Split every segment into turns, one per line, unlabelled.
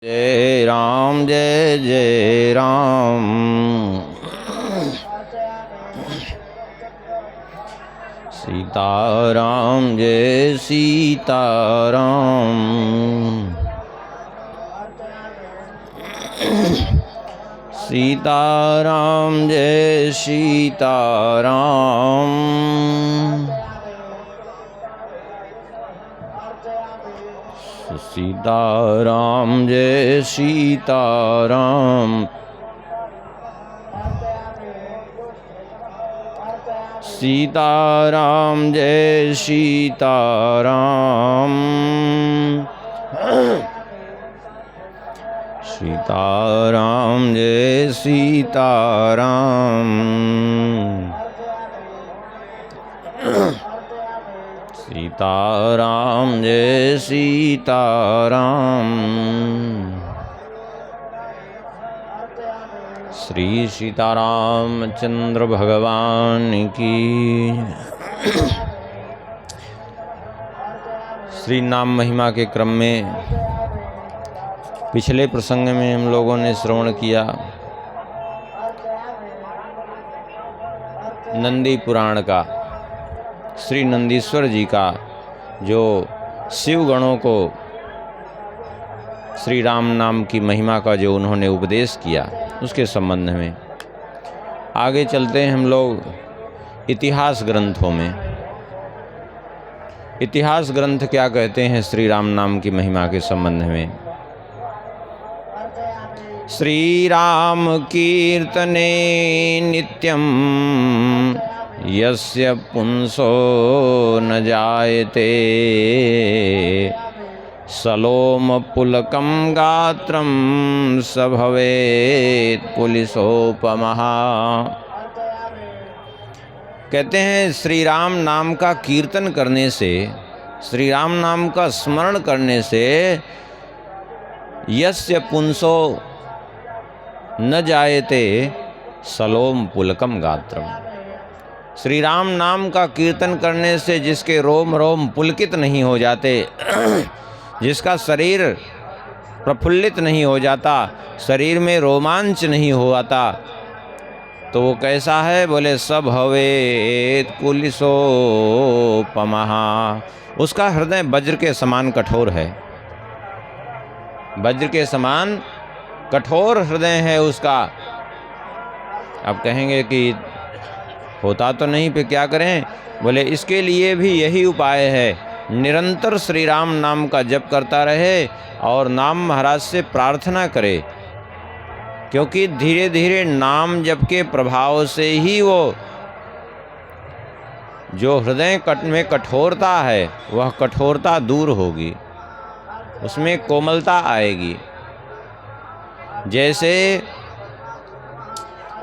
जय राम जय जय राम। सीताराम जय सीताराम। सीताराम जय सीताराम। सीताराम जय सीताराम। सीताराम जय सीताराम। सीताराम जय सीताराम। सीताराम जय सीताराम। श्री सीतारामचंद्र भगवान की। श्री नाम महिमा के क्रम में पिछले प्रसंग में हम लोगों ने श्रवण किया नंदी पुराण का, श्री नंदीश्वर जी का, जो शिव गणों को श्री राम नाम की महिमा का जो उन्होंने उपदेश किया, उसके संबंध में आगे चलते हैं हम लोग इतिहास ग्रंथों में। इतिहास ग्रंथ क्या कहते हैं श्री राम नाम की महिमा के संबंध में। श्री राम कीर्तने नित्यम यस्य पुंसो न जायते सलोम पुलकम गात्रम स भवेत् पुलिसोपमः। कहते हैं श्री राम नाम का कीर्तन करने से, श्री राम नाम का स्मरण करने से यस्य पुंसो न जायते सलोम पुलकम गात्रम। श्री राम नाम का कीर्तन करने से जिसके रोम रोम पुलकित नहीं हो जाते, जिसका शरीर प्रफुल्लित नहीं हो जाता, शरीर में रोमांच नहीं हो आता, तो वो कैसा है? बोले सब भवेत् कुलिसोपमः। उसका हृदय वज्र के समान कठोर है। वज्र के समान कठोर हृदय है उसका। अब कहेंगे कि होता तो नहीं, पे क्या करें? बोले इसके लिए भी यही उपाय है, निरंतर श्री राम नाम का जप करता रहे और नाम महाराज से प्रार्थना करे, क्योंकि धीरे धीरे नाम जप के प्रभाव से ही वो जो हृदय में कठोरता है वह कठोरता दूर होगी, उसमें कोमलता आएगी। जैसे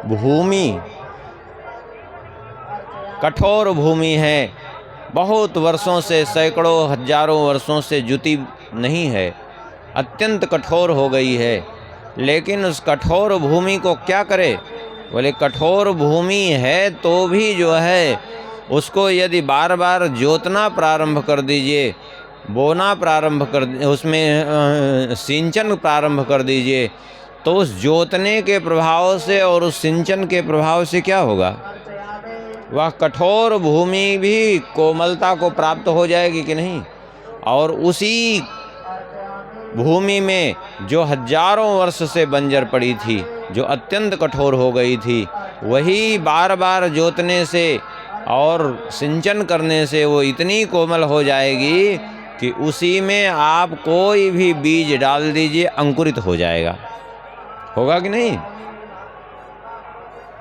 भूमि कठोर भूमि है, बहुत वर्षों से, सैकड़ों हजारों वर्षों से जुती नहीं है, अत्यंत कठोर हो गई है, लेकिन उस कठोर भूमि को क्या करे? बोले कठोर भूमि है तो भी जो है उसको यदि बार बार जोतना प्रारंभ कर दीजिए, बोना प्रारंभ कर, उसमें सिंचन प्रारंभ कर दीजिए, तो उस जोतने के प्रभाव से और उस सिंचन के प्रभाव से क्या होगा? वह कठोर भूमि भी कोमलता को प्राप्त हो जाएगी कि नहीं? और उसी भूमि में जो हजारों वर्ष से बंजर पड़ी थी, जो अत्यंत कठोर हो गई थी, वही बार बार जोतने से और सिंचन करने से वो इतनी कोमल हो जाएगी कि उसी में आप कोई भी बीज डाल दीजिए, अंकुरित हो जाएगा। होगा कि नहीं?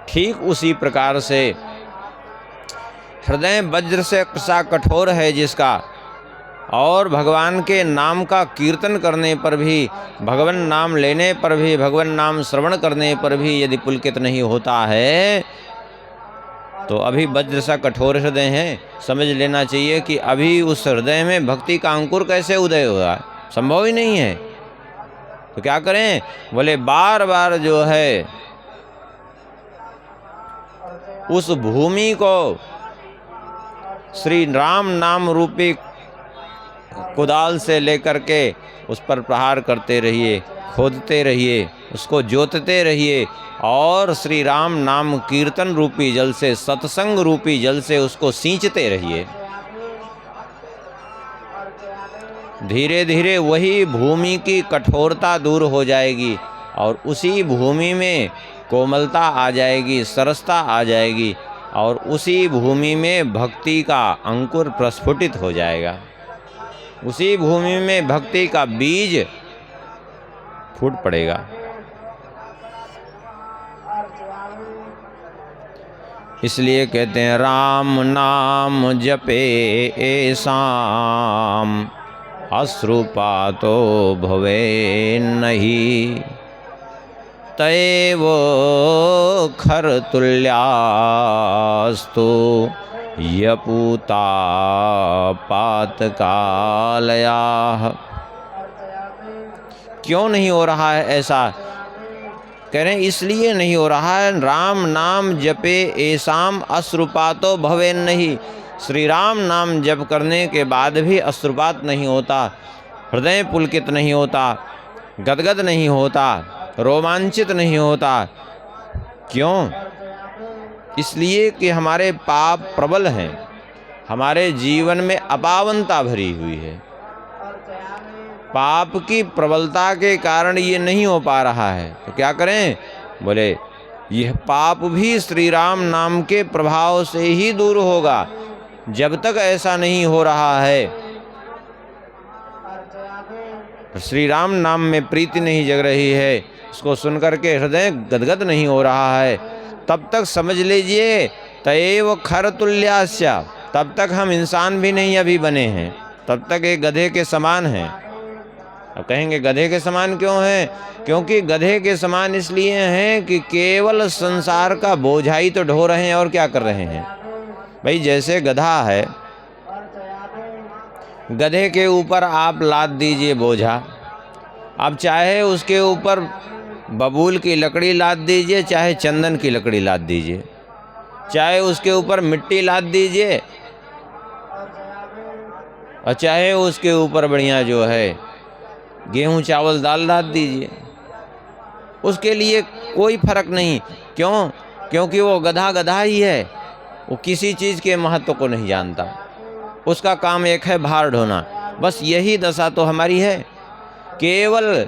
ठीक उसी प्रकार से हृदय वज्र से सा कठोर है जिसका, और भगवान के नाम का कीर्तन करने पर भी, भगवान नाम लेने पर भी, भगवान नाम श्रवण करने पर भी यदि पुलकित नहीं होता है, तो अभी वज्र सा कठोर हृदय है। समझ लेना चाहिए कि अभी उस हृदय में भक्ति का अंकुर कैसे उदय होगा? संभव ही नहीं है। तो क्या करें? बोले बार बार जो है उस भूमि को श्री राम नाम रूपी कुदाल से लेकर के उस पर प्रहार करते रहिए, खोदते रहिए, उसको जोतते रहिए और श्री राम नाम कीर्तन रूपी जल से, सत्संग रूपी जल से उसको सींचते रहिए। धीरे धीरे वही भूमि की कठोरता दूर हो जाएगी और उसी भूमि में कोमलता आ जाएगी, सरसता आ जाएगी और उसी भूमि में भक्ति का अंकुर प्रस्फुटित हो जाएगा। उसी भूमि में भक्ति का बीज फूट पड़ेगा। इसलिए कहते हैं राम नाम जपे ऐसाम अश्रुपातो भवे नहीं, तैव खर तुल्यास्तु यपूता पातकालयाः। क्यों नहीं हो रहा है ऐसा? कह रहे हैं इसलिए नहीं हो रहा है, राम नाम जपे ऐसाम अश्रुपातो भवे नहीं। श्री राम नाम जप करने के बाद भी अश्रुपात नहीं होता, हृदय पुलकित नहीं होता, गदगद नहीं होता, रोमांचित नहीं होता। क्यों? इसलिए कि हमारे पाप प्रबल हैं, हमारे जीवन में अपावनता भरी हुई है। पाप की प्रबलता के कारण ये नहीं हो पा रहा है। तो क्या करें? बोले यह पाप भी श्री राम नाम के प्रभाव से ही दूर होगा। जब तक ऐसा नहीं हो रहा है, श्री राम नाम में प्रीति नहीं जग रही है, उसको सुनकर के हृदय गदगद नहीं हो रहा है, तब तक समझ लीजिए तैव खर तुल्यास्य, तब तक हम इंसान भी नहीं अभी बने हैं, तब तक एक गधे के समान हैं। अब कहेंगे गधे के समान क्यों हैं? क्योंकि गधे के समान इसलिए हैं कि केवल संसार का बोझा ही तो ढो रहे हैं और क्या कर रहे हैं। भाई जैसे गधा है, गधे के ऊपर आप लाद दीजिए बोझा, अब चाहे उसके ऊपर बबूल की लकड़ी लाद दीजिए, चाहे चंदन की लकड़ी लाद दीजिए, चाहे उसके ऊपर मिट्टी लाद दीजिए और चाहे उसके ऊपर बढ़िया जो है गेहूं चावल दाल लाद दीजिए, उसके लिए कोई फर्क नहीं। क्यों? क्योंकि वो गधा गधा ही है, वो किसी चीज़ के महत्व को नहीं जानता, उसका काम एक है भार ढोना। बस यही दशा तो हमारी है, केवल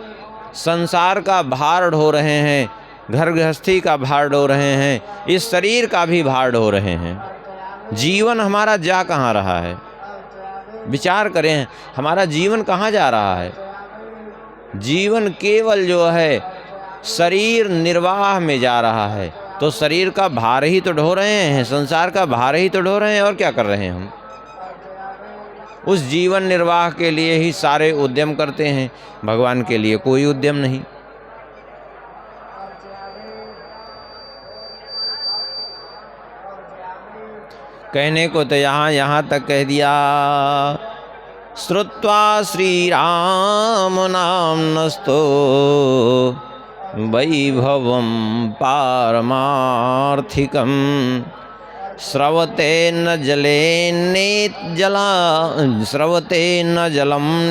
संसार का भार ढो रहे हैं, घर गृहस्थी का भार ढो रहे हैं, इस शरीर का भी भार ढो रहे हैं। जीवन हमारा जा कहाँ रहा है? विचार करें, हमारा जीवन कहाँ जा रहा है? जीवन केवल जो है शरीर निर्वाह में जा रहा है। तो शरीर का भार ही तो ढो रहे हैं, संसार का भार ही तो ढो रहे हैं, और क्या कर रहे हैं हम? उस जीवन निर्वाह के लिए ही सारे उद्यम करते हैं, भगवान के लिए कोई उद्यम नहीं। कहने को तो यहाँ तक कह दिया, श्रुत्वा श्री राम नाम्नस्तो वैभवं पारमार्थिकं, स्रवते न जलं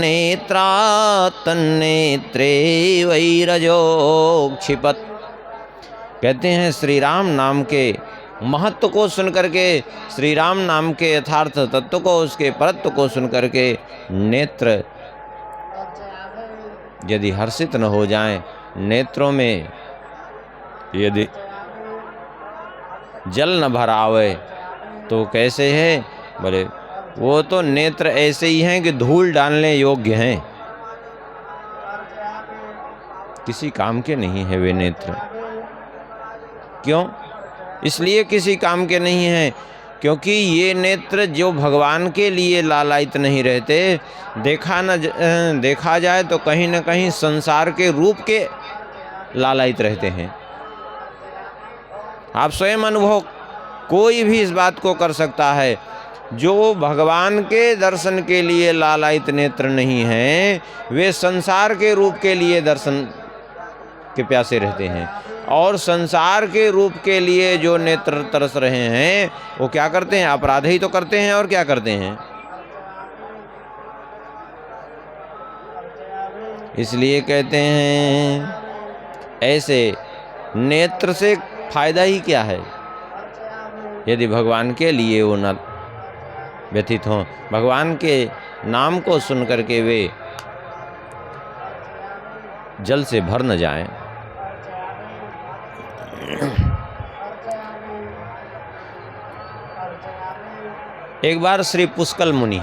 नेत्रा तन्नेत्रे वैरजो क्षिपत। कहते हैं श्री राम नाम के महत्व को सुनकर के, श्री राम नाम के यथार्थ तत्व को, उसके परत्व को सुनकर के नेत्र यदि हर्षित न हो जाएं, नेत्रों में यदि जल न भर आवे तो कैसे है? बोले वो तो नेत्र ऐसे ही हैं कि धूल डालने योग्य हैं, किसी काम के नहीं है वे नेत्र। क्यों? इसलिए किसी काम के नहीं हैं क्योंकि ये नेत्र जो भगवान के लिए लालायित नहीं रहते, देखा जाए तो कहीं न कहीं संसार के रूप के लालायित रहते हैं। आप स्वयं अनुभव कोई भी इस बात को कर सकता है, जो भगवान के दर्शन के लिए लालायित नेत्र नहीं हैं, वे संसार के रूप के लिए दर्शन के प्यासे रहते हैं। और संसार के रूप के लिए जो नेत्र तरस रहे हैं, वो क्या करते हैं? अपराध ही तो करते हैं, और क्या करते हैं? इसलिए कहते हैं ऐसे नेत्र से फायदा ही क्या है यदि भगवान के लिए वो न व्यथित हों, भगवान के नाम को सुन करके वे जल से भर न जाएं। एक बार श्री पुष्कल मुनि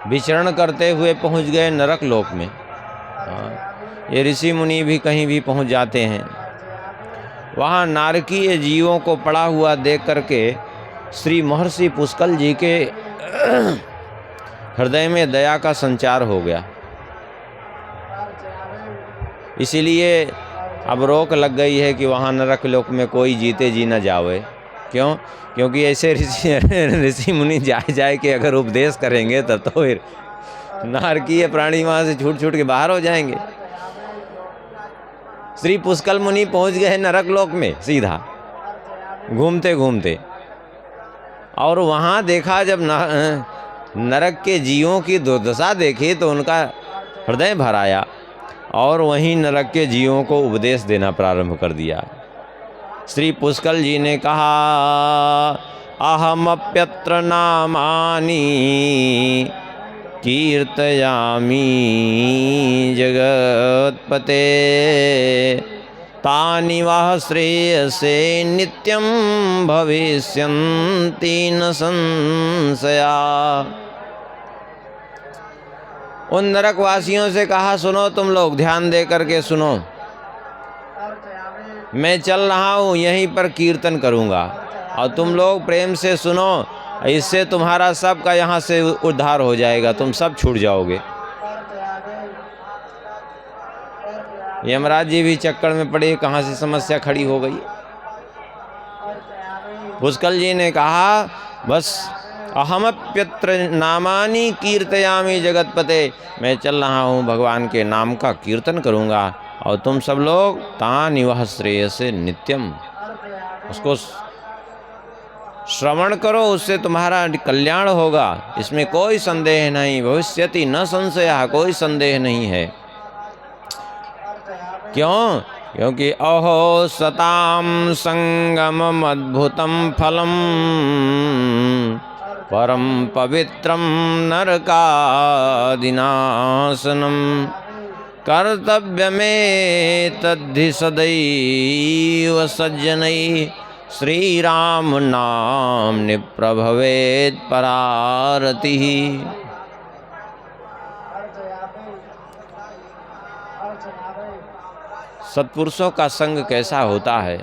विचरण करते हुए पहुंच गए नरक लोक में। ये ऋषि मुनि भी कहीं भी पहुंच जाते हैं। वहाँ नारकीय जीवों को पड़ा हुआ देख करके श्री महर्षि पुष्कल जी के हृदय में दया का संचार हो गया। इसीलिए अब रोक लग गई है कि वहाँ नरक लोक में कोई जीते जी न जावे। क्यों? क्योंकि ऐसे ऋषि मुनि जाए के अगर उपदेश करेंगे तब तो फिर नारकीय प्राणी वहाँ से छूट के बाहर हो जाएंगे। श्री पुष्कल मुनि पहुँच गए नरक लोक में सीधा घूमते घूमते, और वहाँ देखा जब नरक के जीवों की दुर्दशा देखी तो उनका हृदय भर आया और वहीं नरक के जीवों को उपदेश देना प्रारंभ कर दिया। श्री पुष्कल जी ने कहा, अहमप्यत्र नामानि कीर्तयामि जगत्पते तानि वः श्रेयसे नित्यं भविष्यन्ति न संशया। उन नरकवासियों से कहा, सुनो तुम लोग, ध्यान दे करके सुनो, मैं चल रहा हूँ यहीं पर कीर्तन करूँगा और तुम लोग प्रेम से सुनो, इससे तुम्हारा सब का यहाँ से उद्धार हो जाएगा, तुम सब छूट जाओगे। यमराज जी भी चक्कर में पड़े, कहाँ से समस्या खड़ी हो गई। पुष्कल जी ने कहा, बस अहमप्यत्र नामानि कीर्तयामि जगतपते, मैं चल रहा हूँ भगवान के नाम का कीर्तन करूँगा और तुम सब लोग तानि वः श्रेयसे नित्यम, उसको श्रवण करो, उससे तुम्हारा कल्याण होगा, इसमें कोई संदेह नहीं। भविष्यति न संशयः, कोई संदेह नहीं है। क्यों? क्योंकि अहो सताम संगमम अद्भुतम फलम परम पवित्रम नरकादिनाशनम कर्तव्यमेतद्धि सदैव सज्जनैः श्रीराम नाम्नि प्रभवेत् परारतिः। सत्पुरुषों का संग कैसा होता है?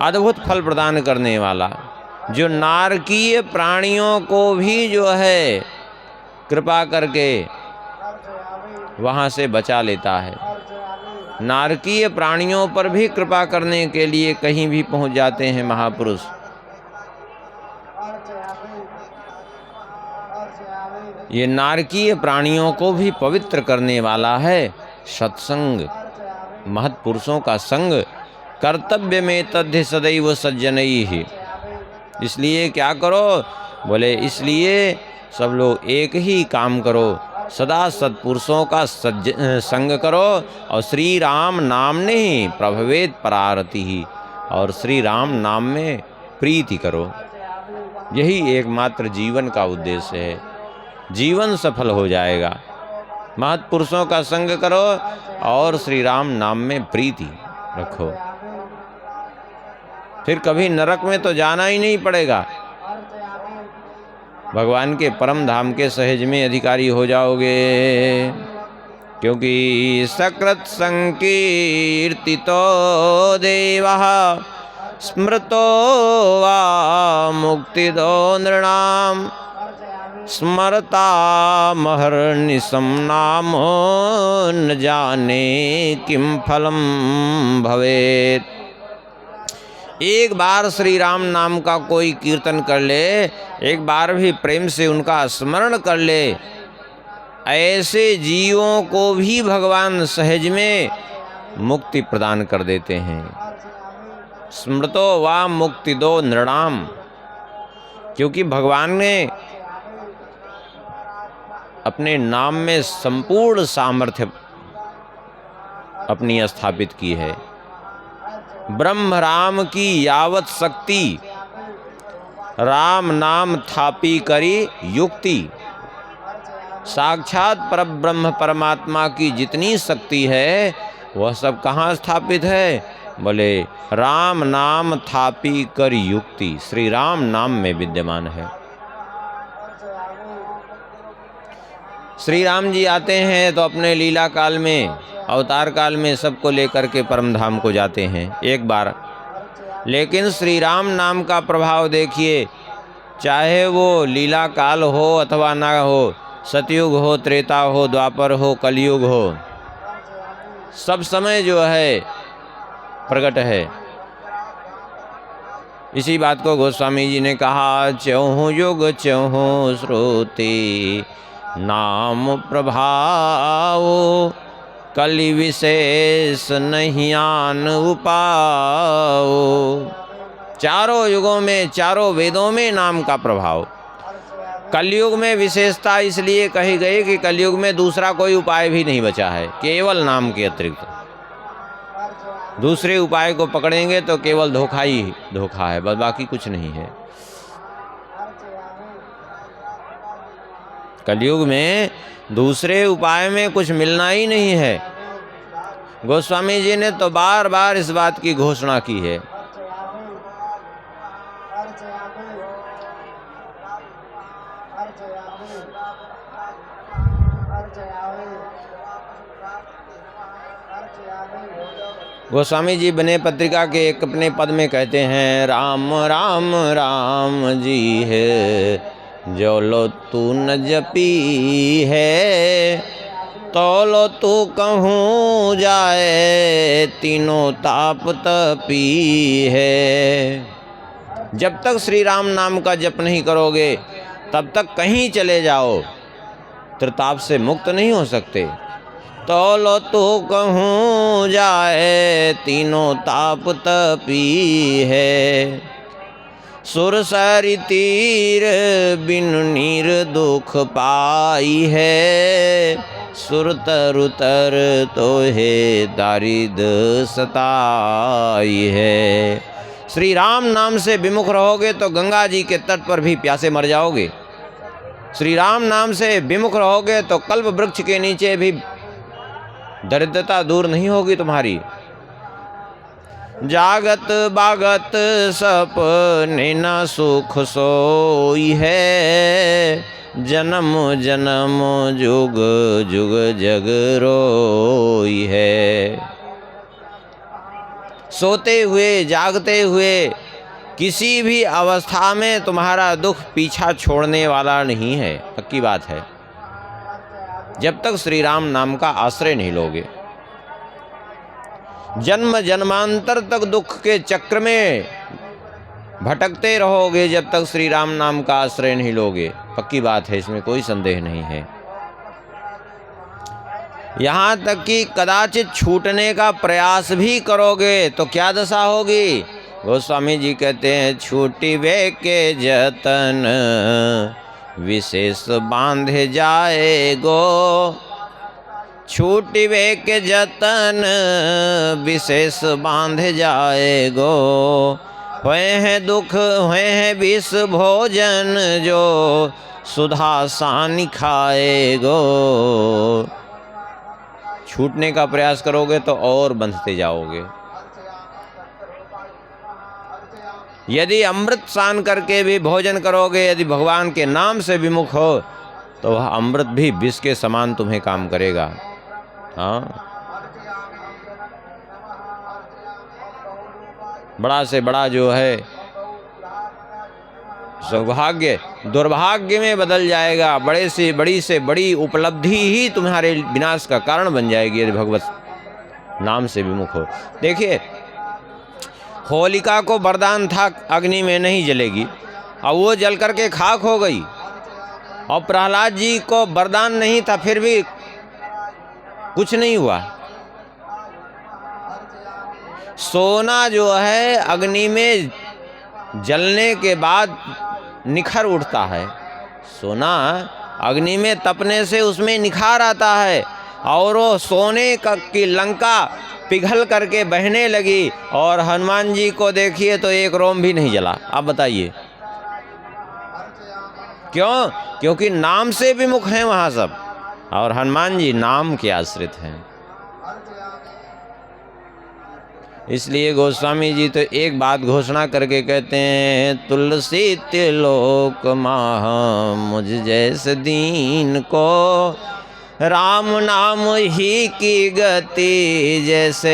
अद्भुत फल प्रदान करने वाला, जो नारकीय प्राणियों को भी जो है कृपा करके वहाँ से बचा लेता है। नारकीय प्राणियों पर भी कृपा करने के लिए कहीं भी पहुँच जाते हैं महापुरुष। ये नारकीय प्राणियों को भी पवित्र करने वाला है सत्संग, महत्पुरुषों का संग। कर्तव्य में तद्धि सदैव सज्जनैः। इसलिए क्या करो? बोले इसलिए सब लोग एक ही काम करो, सदा सत्पुरुषों का संग करो और श्री राम नाम ने ही प्रभवेत परारतिः, और श्री राम नाम में प्रीति करो। यही एकमात्र जीवन का उद्देश्य है, जीवन सफल हो जाएगा। महत्पुरुषों का संग करो और श्री राम नाम में प्रीति रखो, फिर कभी नरक में तो जाना ही नहीं पड़ेगा। भगवान के परम धाम के सहज में अधिकारी हो जाओगे। क्योंकि सकृत संकीर्तितो देवः स्मृतो वा मुक्तिदो नृणाम् स्मरता महर्निशं नाम न जाने किम फलम भवेत्। एक बार श्री राम नाम का कोई कीर्तन कर ले, एक बार भी प्रेम से उनका स्मरण कर ले, ऐसे जीवों को भी भगवान सहज में मुक्ति प्रदान कर देते हैं। स्मृतो वा मुक्तिदो नृणाम, क्योंकि भगवान ने अपने नाम में संपूर्ण सामर्थ्य अपनी स्थापित की है। ब्रह्म राम की यावत शक्ति, राम नाम थापी करी युक्ति। साक्षात परब्रह्म परमात्मा की जितनी शक्ति है वह सब कहाँ स्थापित है? बोले राम नाम थापी कर युक्ति, श्री राम नाम में विद्यमान है। श्री राम जी आते हैं तो अपने लीला काल में, अवतार काल में सबको लेकर के परम धाम को जाते हैं एक बार। लेकिन श्री राम नाम का प्रभाव देखिए, चाहे वो लीला काल हो अथवा ना हो, सतयुग हो, त्रेता हो, द्वापर हो, कलयुग हो, सब समय जो है प्रकट है। इसी बात को गोस्वामी जी ने कहा, चहुँ युग चहुँ श्रुति नाम प्रभाव, कलि विशेष नहीं आन उपाओ। चारों युगों में, चारों वेदों में नाम का प्रभाव। कलयुग में विशेषता इसलिए कही गई कि कलयुग में दूसरा कोई उपाय भी नहीं बचा है, केवल नाम के अतिरिक्त। दूसरे उपाय को पकड़ेंगे तो केवल धोखा ही धोखा है, बस बाकी कुछ नहीं है। कलयुग में दूसरे उपाय में कुछ मिलना ही नहीं है। गोस्वामी जी ने तो बार बार इस बात की घोषणा की है। गोस्वामी जी बने पत्रिका के एक अपने पद में कहते हैं, राम राम राम जी है, जो लो तू न जपी है, तो लो तू कहूँ जाए, तीनों ताप तपी है। जब तक श्री राम नाम का जप नहीं करोगे तब तक कहीं चले जाओ, त्रिताप से मुक्त नहीं हो सकते। तो लो तो कहूँ जाए, तीनों ताप तपी है। सुर सरि तीर बिन नीर दुख पाई है, सुर तरु तर तो है दारिद सताई है। श्री राम नाम से विमुख रहोगे तो गंगा जी के तट पर भी प्यासे मर जाओगे। श्री राम नाम से विमुख रहोगे तो कल्प वृक्ष के नीचे भी दरिद्रता दूर नहीं होगी तुम्हारी। जागत बागत सपने न सुख सोई है, जन्म जन्म जुग जुग जग रोई है। सोते हुए जागते हुए किसी भी अवस्था में तुम्हारा दुख पीछा छोड़ने वाला नहीं है, पक्की बात है। जब तक श्री राम नाम का आश्रय नहीं लोगे, जन्म जन्मांतर तक दुख के चक्र में भटकते रहोगे जब तक श्री राम नाम का आश्रय नहीं लोगे, पक्की बात है, इसमें कोई संदेह नहीं है। यहाँ तक कि कदाचित छूटने का प्रयास भी करोगे तो क्या दशा होगी? गोस्वामी जी कहते हैं, छूटी वे के जतन विशेष बांधे जाएगो, छूटी वे के जतन विशेष बांधे जाएगो। हुए हैं दुख हुए हैं विष भोजन, जो सुधा सानी खाएगो। छूटने का प्रयास करोगे तो और बंधते जाओगे। यदि अमृत सान करके भी भोजन करोगे, यदि भगवान के नाम से विमुख हो तो वह अमृत भी विष के समान तुम्हें काम करेगा। हाँ, बड़ा से बड़ा जो है सौभाग्य दुर्भाग्य में बदल जाएगा, बड़े से बड़ी उपलब्धि ही तुम्हारे विनाश का कारण बन जाएगी यदि भगवत नाम से विमुख हो। देखिए, होलिका को वरदान था अग्नि में नहीं जलेगी, अब वो जल करके खाक हो गई। और प्रहलाद जी को वरदान नहीं था, फिर भी कुछ नहीं हुआ। सोना जो है अग्नि में जलने के बाद निखर उठता है। सोना अग्नि में तपने से उसमें निखार आता है और वो सोने की लंका पिघल करके बहने लगी और हनुमान जी को देखिए तो एक रोम भी नहीं जला। आप बताइए क्यों? क्योंकि नाम से विमुख हैं वहाँ सब, और हनुमान जी नाम के आश्रित हैं। इसलिए गोस्वामी जी तो एक बात घोषणा करके कहते हैं, तुलसी त्रिलोक माह मुझ जैसे दीन को, राम नाम ही की गति जैसे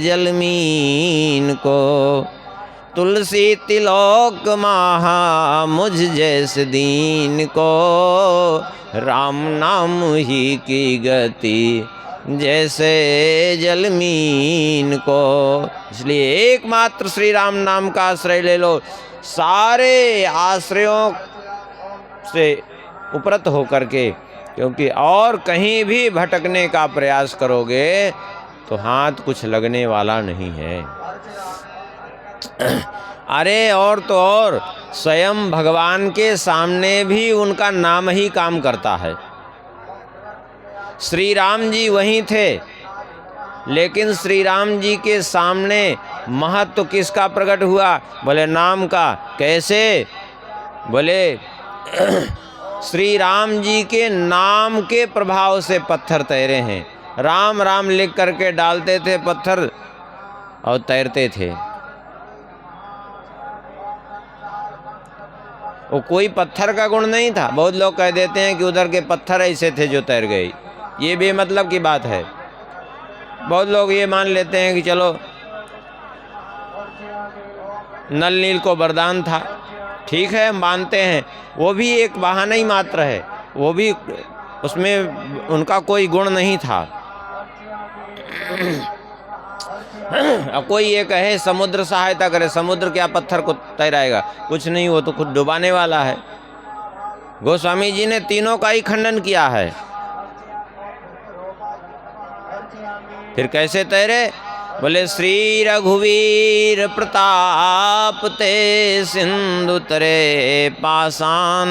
जलमीन को। तुलसी तिलोक माहा मुझ जैसे दीन को, राम नाम ही की गति जैसे जलमीन को। इसलिए एकमात्र श्री राम नाम का आश्रय ले लो, सारे आश्रयों से उपरत होकर के, क्योंकि और कहीं भी भटकने का प्रयास करोगे तो हाथ कुछ लगने वाला नहीं है। अरे और तो और स्वयं भगवान के सामने भी उनका नाम ही काम करता है। श्री राम जी वहीं थे, लेकिन श्री राम जी के सामने महत्व किसका प्रकट हुआ? बोले नाम का। कैसे? बोले श्री राम जी के नाम के प्रभाव से पत्थर तैरे हैं। राम राम लिख करके डालते थे पत्थर और तैरते थे। वो कोई पत्थर का गुण नहीं था। बहुत लोग कह देते हैं कि उधर के पत्थर ऐसे थे जो तैर गए, ये बेमतलब की बात है। बहुत लोग ये मान लेते हैं कि चलो नल नील को वरदान था, ठीक है मानते हैं, वो भी एक बहाना ही मात्र है, वो भी उसमें उनका कोई गुण नहीं था। अब कोई ये कहे समुद्र सहायता करे, समुद्र क्या पत्थर को तैराएगा? कुछ नहीं, वो तो खुद डुबाने वाला है। गोस्वामी जी ने तीनों का ही खंडन किया है। फिर कैसे तैरे? बोले श्री रघुवीर प्रताप ते सिंधु तरे पाषाण।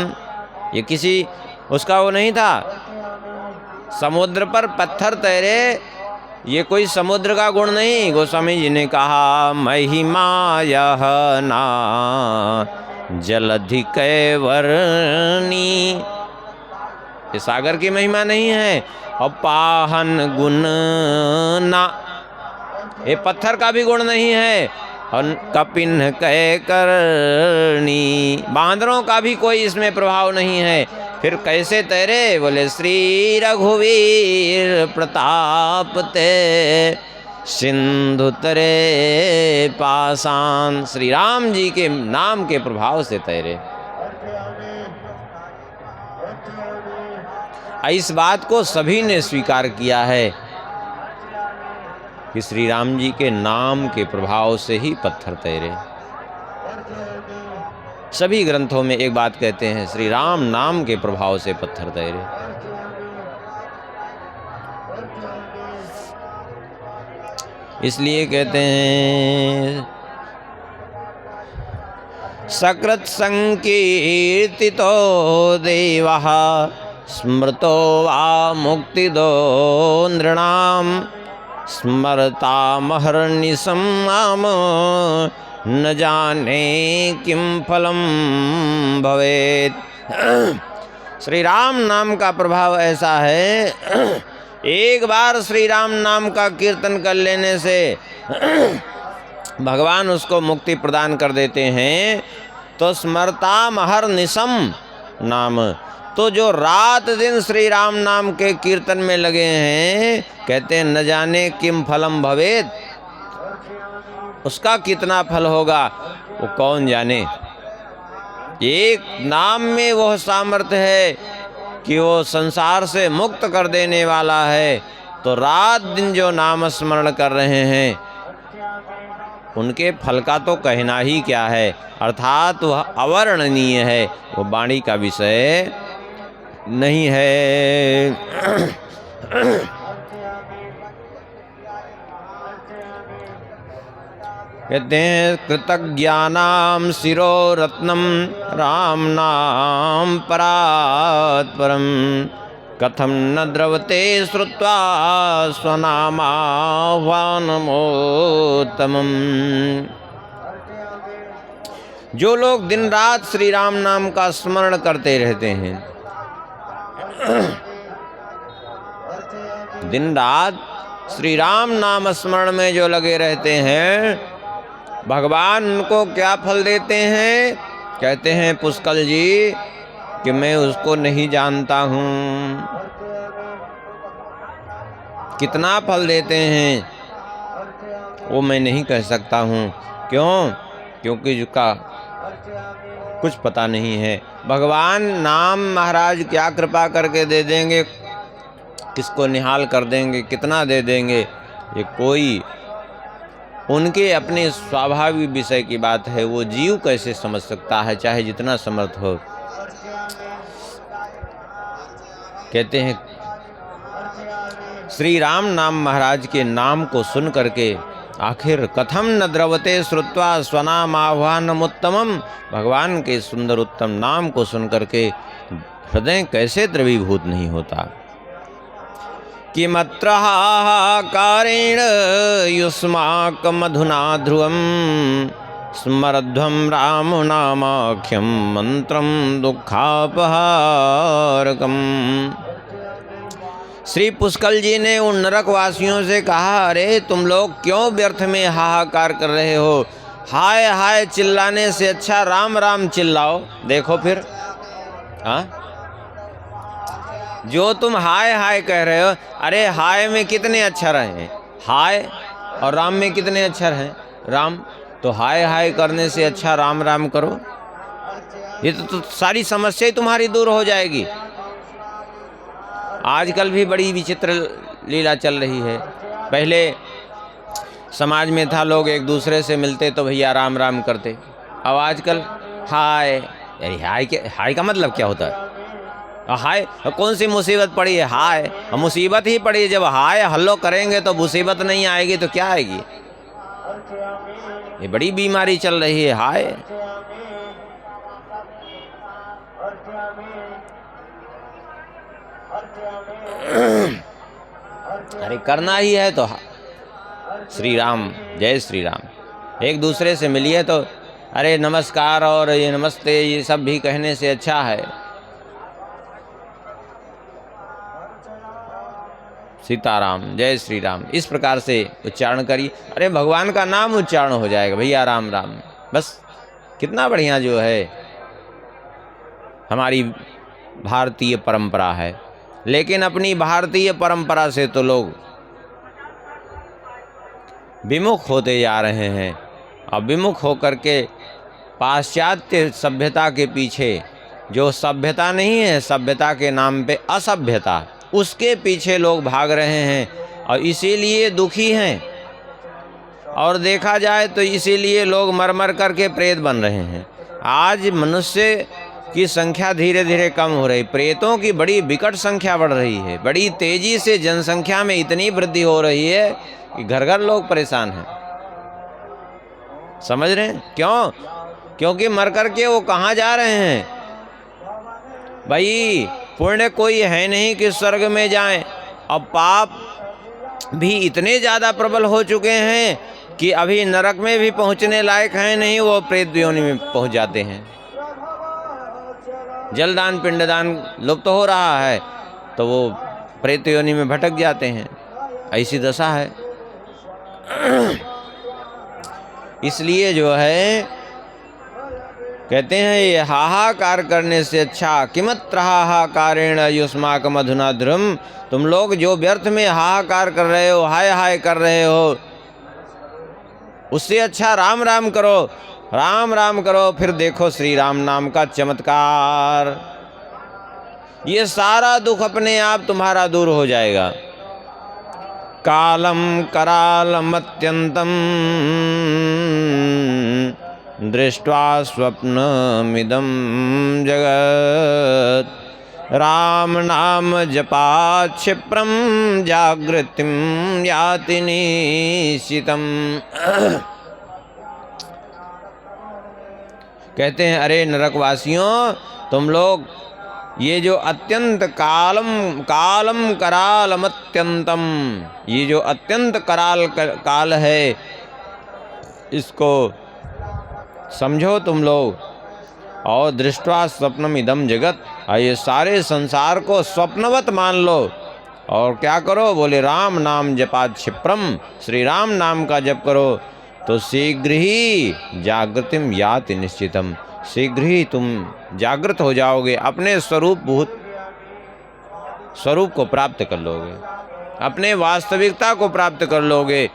ये किसी उसका वो नहीं था, समुद्र पर पत्थर तैरे, ये कोई समुद्र का गुण नहीं। गोस्वामी जी ने कहा महिमा यह ना जलधि कैवर्णी, ये सागर की महिमा नहीं है। और पाहन गुण ना, ये पत्थर का भी गुण नहीं है। और कपिन कै करनी, बांदरों का भी कोई इसमें प्रभाव नहीं है। फिर कैसे तैरे? बोले श्री रघुवीर प्रताप ते सिंधु तरे पाषाण, श्री राम जी के नाम के प्रभाव से तैरे। इस बात को सभी ने स्वीकार किया है कि श्री राम जी के नाम के प्रभाव से ही पत्थर तैरे। सभी ग्रंथों में एक बात कहते हैं, श्री राम नाम के प्रभाव से पत्थर तैरे। इसलिए कहते हैं सकृत संकीर्तितो देवः स्मृतो वा मुक्तिदो नृणाम स्मरतामहर्निशं माम न जाने किम फलम भवेत्। श्री राम नाम का प्रभाव ऐसा है, एक बार श्री राम नाम का कीर्तन कर लेने से भगवान उसको मुक्ति प्रदान कर देते हैं। तो स्मरतामहर्निशं नाम, तो जो रात दिन श्री राम नाम के कीर्तन में लगे हैं, कहते हैं न जाने किम फलम भवेत्, उसका कितना फल होगा वो कौन जाने। एक नाम में वह सामर्थ्य है कि वो संसार से मुक्त कर देने वाला है। तो रात दिन जो नाम स्मरण कर रहे हैं उनके फल का तो कहना ही क्या है, अर्थात वह अवर्णनीय है, वो वाणी का विषय नहीं है। कहते हैं कृतज्ञानां शिरोरत्नम राम नाम परात् परम कथम न द्रवते श्रुत्वा स्वनामाह्वानमोत्तमम्। जो लोग दिन रात श्री राम नाम का स्मरण करते रहते हैं, दिन रात श्री राम नाम स्मरण में जो लगे रहते हैं, भगवान उनको क्या फल देते हैं? कहते हैं पुष्कल जी कि मैं उसको नहीं जानता हूँ। कितना फल देते हैं वो मैं नहीं कह सकता हूँ। क्यों? क्योंकि जिसका कुछ पता नहीं है। भगवान नाम महाराज क्या कृपा करके दे देंगे, किसको निहाल कर देंगे, कितना दे देंगे, ये कोई उनके अपने स्वाभाविक विषय की बात है। वो जीव कैसे समझ सकता है, चाहे जितना समर्थ हो। कहते हैं श्री राम नाम महाराज के नाम को सुन करके आखिर कथम न द्रवते श्रुत्वा स्वनाम आह्वानमुत्तमम, भगवान के सुंदर उत्तम नाम को सुन करके हृदय कैसे द्रवीभूत नहीं होता। किमत्र हाहाकारेण युष्माकमधुना ध्रुवं स्मरध्वं राम नामाख्यं मंत्रं दुःखापहारकम्। श्री पुष्कल जी ने उन नरकवासियों से कहा, अरे तुम लोग क्यों व्यर्थ में हाहाकार कर रहे हो? हाय हाय चिल्लाने से अच्छा राम राम चिल्लाओ। देखो फिर जो तुम हाय हाय कह रहे हो, अरे हाय में कितने अक्षर हैं? हाय और राम में कितने अक्षर हैं? राम। तो हाय हाय करने से अच्छा राम राम करो। ये तो सारी समस्या ही तुम्हारी दूर हो जाएगी। आजकल भी बड़ी विचित्र लीला चल रही है। पहले समाज में था, लोग एक दूसरे से मिलते तो भैया राम राम करते। अब आजकल हाय। अरे हाय का मतलब क्या होता है? हाय कौन सी मुसीबत पड़ी है? हाय मुसीबत ही पड़ी है। जब हाय हल्लो करेंगे तो मुसीबत नहीं आएगी तो क्या आएगी? ये बड़ी बीमारी चल रही है। हाय अरे करना ही है तो श्री राम, जय श्री राम। एक दूसरे से मिलिए तो अरे नमस्कार और ये नमस्ते, ये सब भी कहने से अच्छा है सीताराम, जय श्री राम, इस प्रकार से उच्चारण करिए। अरे भगवान का नाम उच्चारण हो जाएगा भैया, राम राम। बस कितना बढ़िया जो है हमारी भारतीय परंपरा है। लेकिन अपनी भारतीय परंपरा से तो लोग विमुख होते जा रहे हैं। और विमुख होकर के पाश्चात्य सभ्यता के पीछे, जो सभ्यता नहीं है, सभ्यता के नाम पे असभ्यता, उसके पीछे लोग भाग रहे हैं और इसीलिए दुखी हैं। और देखा जाए तो इसीलिए लोग मर मर करके प्रेत बन रहे हैं। आज मनुष्य की संख्या धीरे धीरे कम हो रही, प्रेतों की बड़ी विकट संख्या बढ़ रही है। बड़ी तेजी से जनसंख्या में इतनी वृद्धि हो रही है कि घर घर लोग परेशान हैं। समझ रहे हैं क्यों? क्योंकि मर करके वो कहाँ जा रहे हैं भाई? पुण्य कोई है नहीं कि स्वर्ग में जाएं, और पाप भी इतने ज़्यादा प्रबल हो चुके हैं कि अभी नरक में भी पहुँचने लायक हैं नहीं, वो प्रेत योनि में पहुँच जाते हैं। जलदान पिंडदान लुप्त हो रहा है तो वो प्रेत योनि में भटक जाते हैं। ऐसी दशा है। इसलिए जो है कहते हैं ये हाहाकार करने से अच्छा किमत्र हाहाकारेण युष्माक मधुना ध्रुवम्, तुम लोग जो व्यर्थ में हाहाकार कर रहे हो, हाय हाय कर रहे हो, उससे अच्छा राम राम करो, राम राम करो। फिर देखो श्री राम नाम का चमत्कार, ये सारा दुख अपने आप तुम्हारा दूर हो जाएगा। कालम करालमत्यंतम दृष्ट्वा स्वप्नमिदं जगत्, राम नाम जपात् क्षिप्रं जागृतिं याति निशितम्। कहते हैं अरे नरकवासियों, तुम लोग ये जो अत्यंत कालम करालम अत्यंतम, ये जो अत्यंत कराल काल है, इसको समझो तुम लोग। और दृष्टवा स्वप्नम इदम जगत, ये सारे संसार को स्वप्नवत मान लो। और क्या करो, बोले राम नाम जपात क्षिप्रम, श्री राम नाम का जप करो तो शीघ्र ही जागृतिम याति निश्चितम, शीघ्र ही तुम जागृत हो जाओगे, अपने स्वरूप को प्राप्त कर लोगे, अपने वास्तविकता को प्राप्त कर लोगे।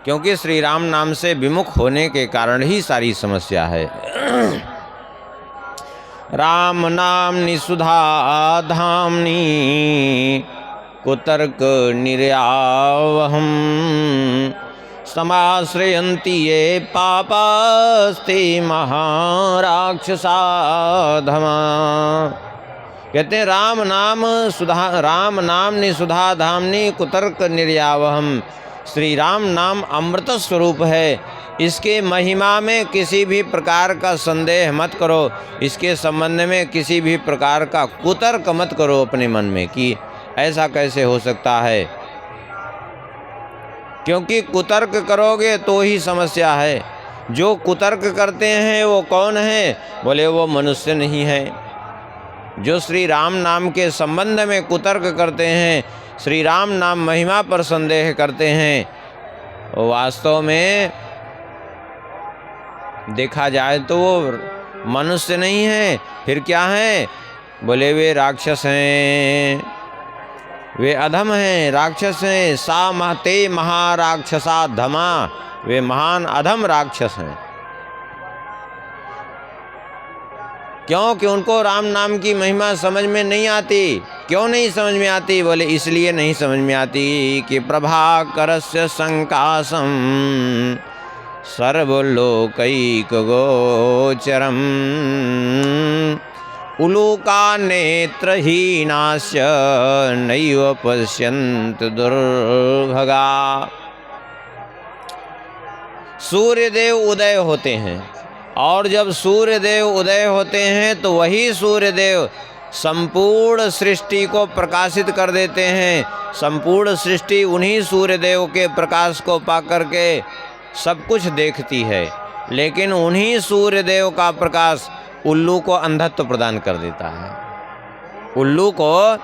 क्योंकि श्री राम नाम से विमुख होने के कारण ही सारी समस्या है। राम नामनि सुधा धामनि कुतर्क निर्यावहम, समाश्रयन्ति ये पापास्ते महाराक्षसा धमा। कहते हैं राम नामनि सुधा धामनि कुतर्क निर्यावहम, श्री राम नाम अमृत स्वरूप है, इसके महिमा में किसी भी प्रकार का संदेह मत करो, इसके संबंध में किसी भी प्रकार का कुतर्क मत करो अपने मन में कि ऐसा कैसे हो सकता है। क्योंकि कुतर्क करोगे तो ही समस्या है। जो कुतर्क करते हैं वो कौन है, बोले वो मनुष्य नहीं है। जो श्री राम नाम के संबंध में कुतर्क करते हैं, श्री राम नाम महिमा पर संदेह करते हैं, वो वास्तव में देखा जाए तो वो मनुष्य नहीं है, फिर क्या है, बोले वे राक्षस हैं, वे अधम हैं, राक्षस हैं। सा महते महाराक्षसा धमा, वे महान अधम राक्षस हैं। क्योंकि उनको राम नाम की महिमा समझ में नहीं आती। क्यों नहीं समझ में आती, बोले इसलिए नहीं समझ में आती कि प्रभाकरस्य संकासम सर्वलोकैक गोचरम, उलूका नेत्रहीनास्य नैव पश्यन्त दुर्भगा। सूर्यदेव उदय होते हैं, और जब सूर्यदेव उदय होते हैं तो वही सूर्यदेव संपूर्ण सृष्टि को प्रकाशित कर देते हैं। संपूर्ण सृष्टि उन्हीं सूर्यदेव के प्रकाश को पाकर के सब कुछ देखती है, लेकिन उन्हीं सूर्यदेव का प्रकाश उल्लू को अंधत्व प्रदान कर देता है। उल्लू को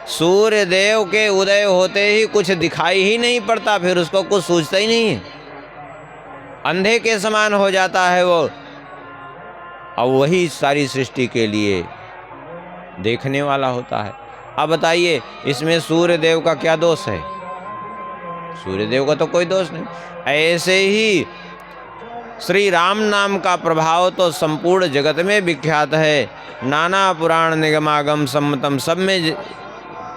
सूर्यदेव के उदय होते ही कुछ दिखाई ही नहीं पड़ता, फिर उसको कुछ सूझता ही नहीं है, अंधे के समान हो जाता है वो। अब वही सारी सृष्टि के लिए देखने वाला होता है। अब बताइए इसमें सूर्यदेव का क्या दोष है? सूर्यदेव का तो कोई दोष नहीं। ऐसे ही श्री राम नाम का प्रभाव तो संपूर्ण जगत में विख्यात है, नाना पुराण निगमागम सम्मतम सब में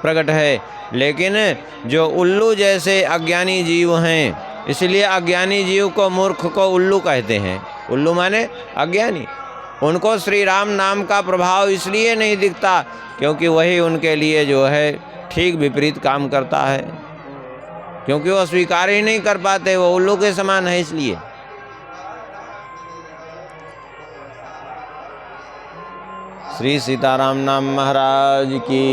प्रकट है। लेकिन जो उल्लू जैसे अज्ञानी जीव हैं, इसलिए अज्ञानी जीव को मूर्ख को उल्लू कहते हैं। उल्लू माने अज्ञानी। उनको श्री राम नाम का प्रभाव इसलिए नहीं दिखता क्योंकि वही उनके लिए जो है ठीक विपरीत काम करता है, क्योंकि वो स्वीकार ही नहीं कर पाते, वो उल्लू के समान है। इसलिए श्री सीताराम नाम महाराज की।